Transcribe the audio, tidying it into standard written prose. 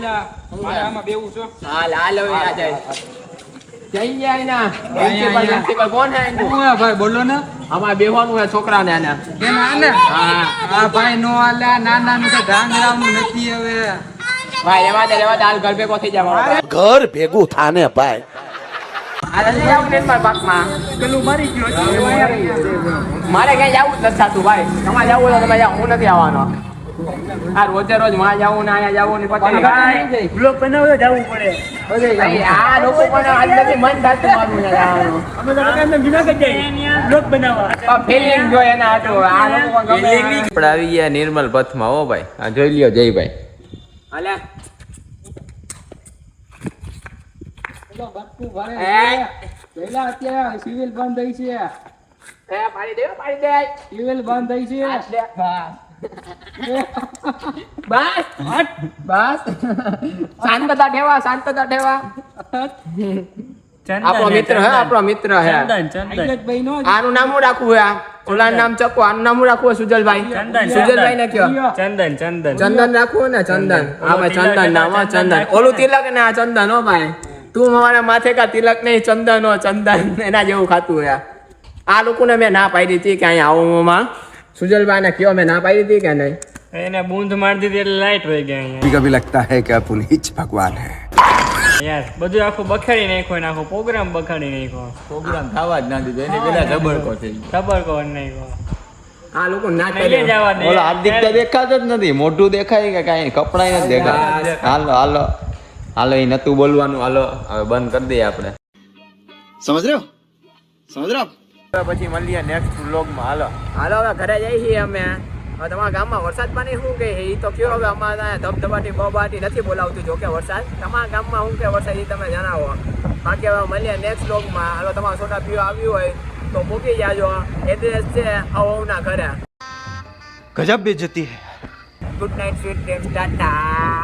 લા મારે આમાં બેવું છો હાલ હવે આ જાય જઈ ગયા ના પ્રિન્સિપલ કોણ હે હું ભાઈ બોલો ને આમાં બેહવાનું હે છોકરાને આને કેમ આને હા ભાઈ નો આલે નાના ને તો ધ્યાન રાખવું નથી હવે ભાઈ રેવા દે હાલ ઘર ભેગો થઈ જવાનો ઘર ભેગું થાને ભાઈ હાલ લઈ આવું ને મારા બાપમાં પેલું મરી ગયો મારે ક્યાંય જવું જ નથી થતું ભાઈ તમારે જવું હોય તો તમે જાઓ હું નથી આવવાનો આ રોજે રોજ માં જવું ને અહીંયા જવું ને પછી બ્લોગ બનાવવા જવું પડે આ લોકો પણ આજ નથી મન થતું મારું ને જવાનું અમે તો કામ બીના કરી જાય બ્લોગ બનાવવા ફિલિંગ જોઈએ એના હાટુ આ લોકો ગમે આપણે આવી ગયા નિર્મલ પથમાં હો ભાઈ આ જોઈ લ્યો જયભાઈ હાલે પહેલા અત્યારે સિવિલ બંધ થઈ છે પાડી દે સિવિલ બંધ થઈ છે બસ શાંતતા ઠેવા આપણો મિત્ર હે ભાઈ નો આનું નામ શું રાખવું હે ઓલાનું નામ ચકો આનું નામ શું રાખવું સુજલભાઈ સુજલભાઈ ને કયો ચંદન રાખવું ને ચંદન હા ભાઈ ચંદન નામ હો ચંદન ઓલું તિલક ને આ ચંદન હો ભાઈ તું મારા માથે કા તિલક નહીં ચંદન હો ચંદન એના જેવું ખાતું હે આ લોકોને મેં ના પાડી હતી કે અહીંયા આવું સુજલભાઈ ને કયો મેં ના પાડી હતી કે નહીં એને બૂંદ મારી દીધી એટલે લાઈટ વહી ગયા અહીંયા कभी कभी लगता है कि अपन ही भगवान है યાર બધું આખું બખાડી નાખ્યો ને આખો પ્રોગ્રામ બખાડી નાખ્યો પ્રોગ્રામ થવા જ ના દીધો એને પેલા જબરકો થઈ ખબર કોણ નાખ્યો આ લોકો ના લઈ જવા દે ઓલો હાર્દિક તો દેખાતો જ નથી મોઢું દેખાય કે કાંઈ કપડાય નથી દેખાય હાલો એ નતું બોલવાનું હાલો હવે બંધ કરી દઈએ આપણે समझ रहे हो પછી મળીએ નેક્સ્ટ વ્લોગમાં હાલો હવે ઘરે જઈએ છીએ અમે હવે તમારા ગામમાં વરસાદ પાણી શું કે એ તો કયો હવે અમારે ધબધબાટી બબાટી નથી બોલાવતું જો કે વરસાદ તમારા ગામમાં શું કે વરસાદ એ તમે જણાવો બાકી હવે મળીએ નેક્સ્ટ વ્લોગમાં હાલો તમારા છોટા પીવા આવ્યું હોય તો મૂકી જાજો એડ્રેસ છે અવના ઘરે गजब बेइज्जती है good night sweet dreams Tata